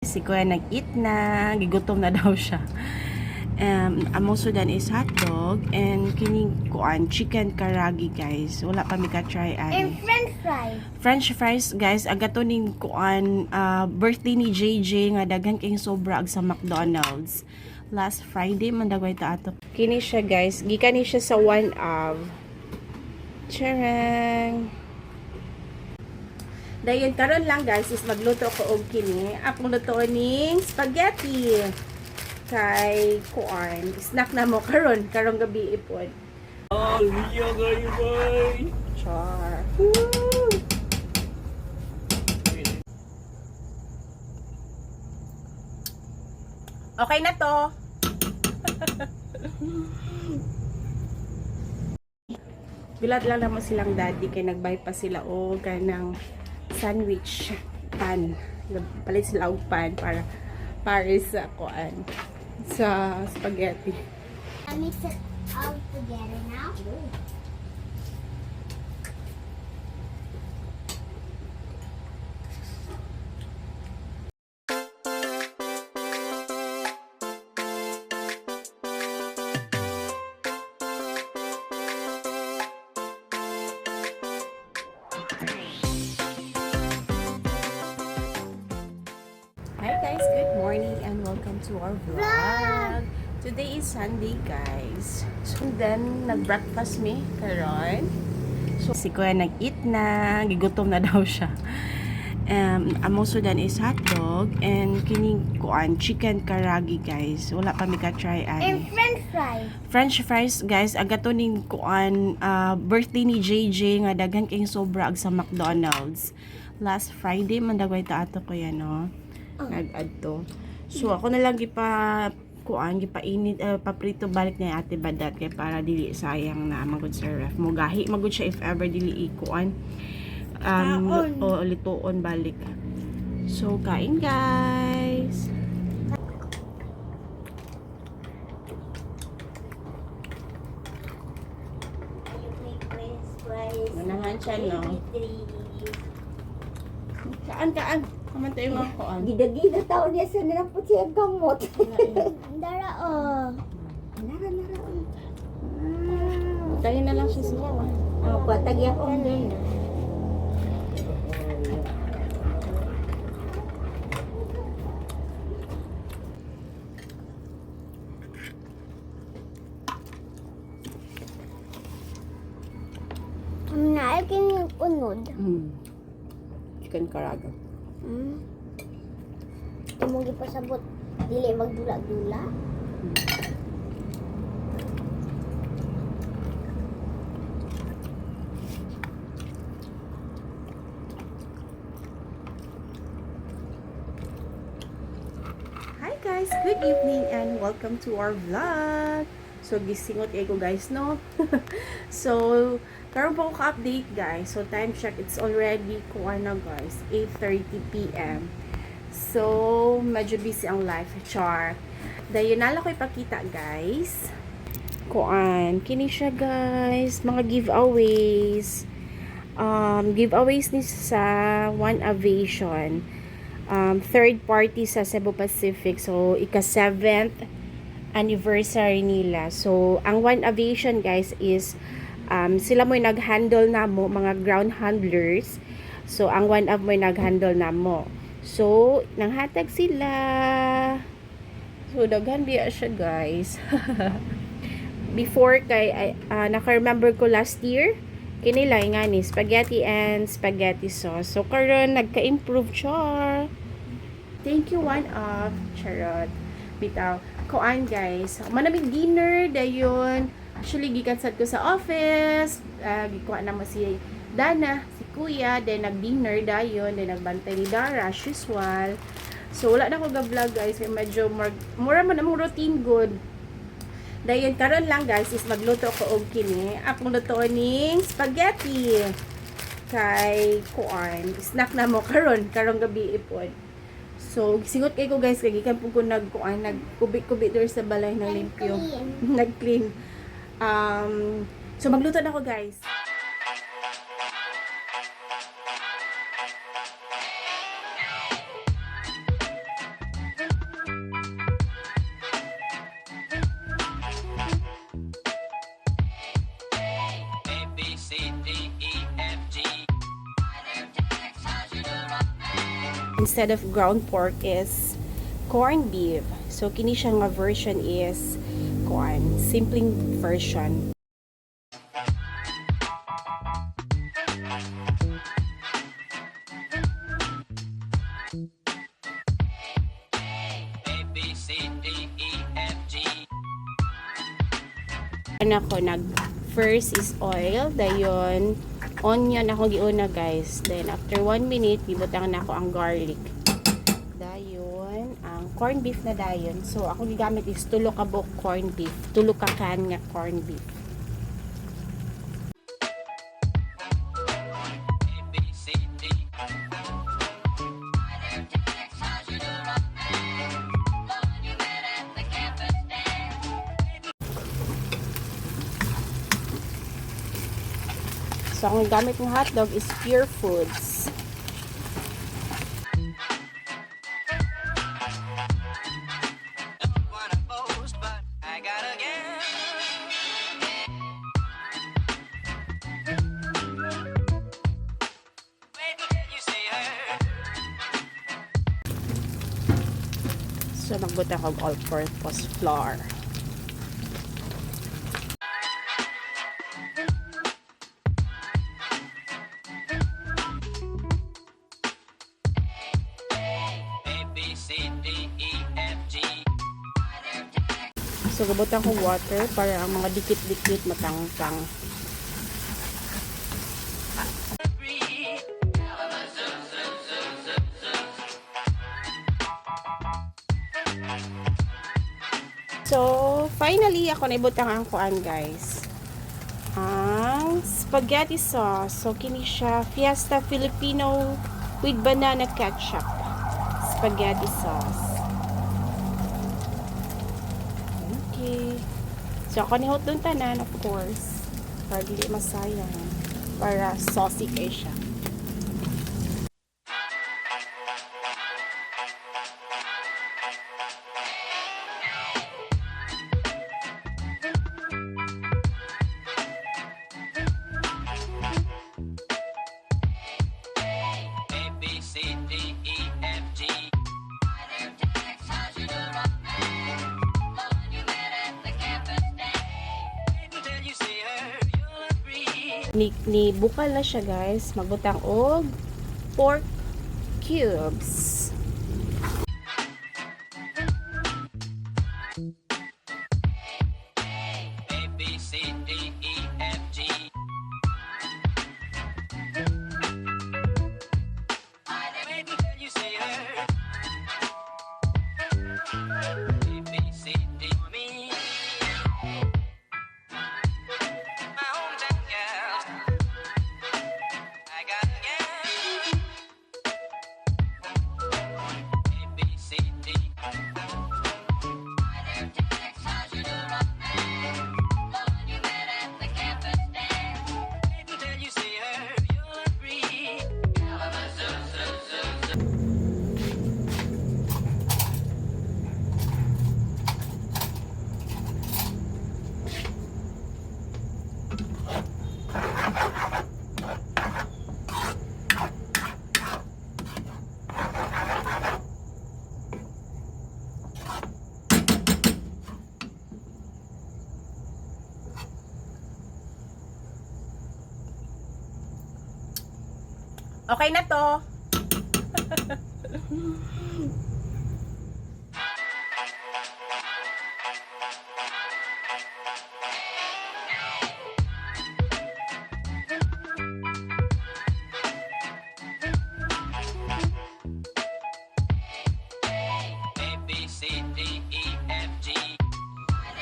Si Kuya nag-eat na, gigutom na daw siya. Among sudan is hotdog and kining kuan chicken karagi guys. Wala pa mi ka-try ani. And french fries. French fries guys, agato ning kuan birthday ni JJ nga daghan kay sobra ag sa McDonald's. Last Friday man dagway ta ato. Kini siya guys, gikan ni siya sa one of. Charang. Dayon karon lang guys is magluto ko og kini. Akong luto ning spaghetti. Kay kuan, snack na mo karon karong gabi ipon. Oh, iya guys, bye. Char. Woo! Okay na to. Bilad lang naman silang daddy kay nagbay pa sila o kanang sandwich pan. Palit sila og pan para sa kuan sa spaghetti. I mix it all together now. Hi guys, good morning and welcome to our vlog. Today is Sunday guys. So then nag-breakfast mi karon. So si Kuya nag-eat na, gigutom na daw siya. Among sudan is hotdog and kining kuan chicken karagi guys. Wala pa mi ka-try And ani. french fries. French fries guys, agato ning kuan birthday ni JJ nga daghan kay sobra ag sa McDonald's. Last Friday man dagway ta ato kuya no. Nag-adto. So ako na lang gipainit paprito balik ni Ate Badat kay para dili sayang na magud sa ref. Mo gahi magud siya if ever dili ikuan o lituon balik. So kain guys. You make french fries. Manahan siya no. Kaan. Kaman tayo mga kuan. Gida-gida tao niya sa nilapot siya ang gamot. Dara oh. Nara. Tayo na lang siya sa kuan. Oh, patagi ako din. Naikin yung unod. Chicken karaga. Imong gipasabot dili magdula-dula. Hi guys, good evening and welcome to our vlog. So gisingot ko guys no. So karon po ko ka-update guys. So time check, it's already kuan na guys, 8:30 PM. So medyo busy ang life char. Dayon nala ko ipakita guys. Kuan kini siya guys, mga giveaways. Giveaways ni sa One Aviation. Third party sa Cebu Pacific. So, ika-7th anniversary nila. So, ang One Aviation guys is sila mo'y nag-handle na mo, mga ground handlers. So, ang One Av mo'y nag-handle na mo. So, nanghatag sila. So, daghan biya siya guys. Before kay, naka-remember ko last year, kinilay nga ni spaghetti and spaghetti sauce. So, karon nagka-improve char. Thank you One Of. Charot. Bitaw. Kuan guys. Manamig dinner dayon. Actually gikan sad ko sa office. Gikuha na mo si Dana, si Kuya, then nag-dinner dayon, then nagbantay ni Dara as usual. So wala na ko ga-vlog guys, kay medyo mura man ang routine good. Dayon karon lang guys is magluto ko og kini. Akong luto ning spaghetti. Kay kuan, snack na mo karong gabi ipon. So, singot kay ko guys, kay gikan po ko nagkubit-kubit door sa balay ng limpyo. Nag-clean. So, magluto na ako guys. instead of ground pork is corned beef. So kini siya nga version is simpleng version. Ako first is oil, dayon onion ako giuna guys, then after 1 minute gibutang na ako ang garlic, dayon ang corned beef na dayon. So ako gigamit is tulo ka buok corned beef, tulo ka can nga corned beef. So, ang gamit ng hotdog is Pure Foods. So, magbuta ko all-purpose flour. So, gabutan ko water para ang mga dikit-dikit matangtang. So, finally, ako naibutang ang kuan guys. Ang spaghetti sauce. So, kini siya Fiesta Filipino with banana ketchup. Spaghetti sauce. Okay. So, ako nihot doon tanan, of course. Para hindi masayang. Para saucy kayo siya. Ni bukal na siya guys, magbutang og pork cubes. Okay na to.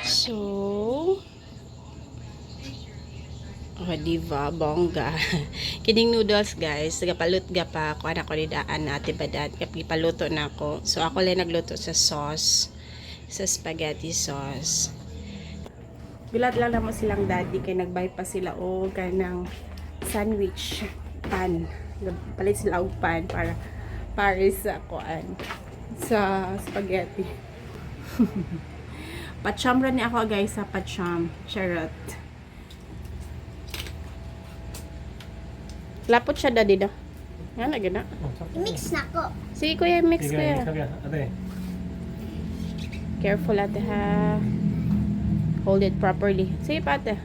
So, diba, bongga. Kining noodles guys, nagapalut pa ako anak ko ni daan na ate badat, paluto na ako. So ako lang nagluto sa sauce, sa spaghetti sauce. Gulat lang naman silang daddy kay nagbay pa sila o kanang sandwich pan. Palit sila og pan para sa kuan sa spaghetti. Pacham rin ako guys sa pacham. Charot. Lapot siya daddy do. Nga na gina. Mix na ko. Sige, kuya, mix Sige, kuya. mix na kaya. Ate. Careful ate ha. Hold it properly. Sige pa ate.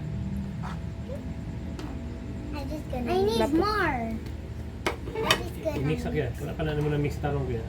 I need Lapit. more. I just gonna I-mix na kaya. Wala ka na naman na mix tarong kaya.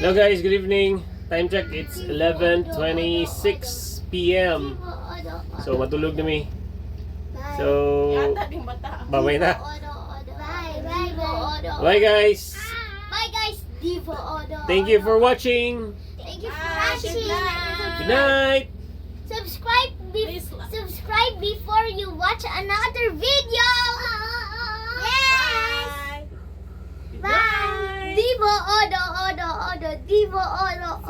Hello guys, good evening. Time check, it's 11:26 p.m. So matulog na mi. So bye na. Bye. Bye guys. Bye guys. Divo Odo. Thank you for watching. Thank you for watching. Good night. Subscribe before you watch another video. Yes. Bye. Divo Odo. Divo Odo.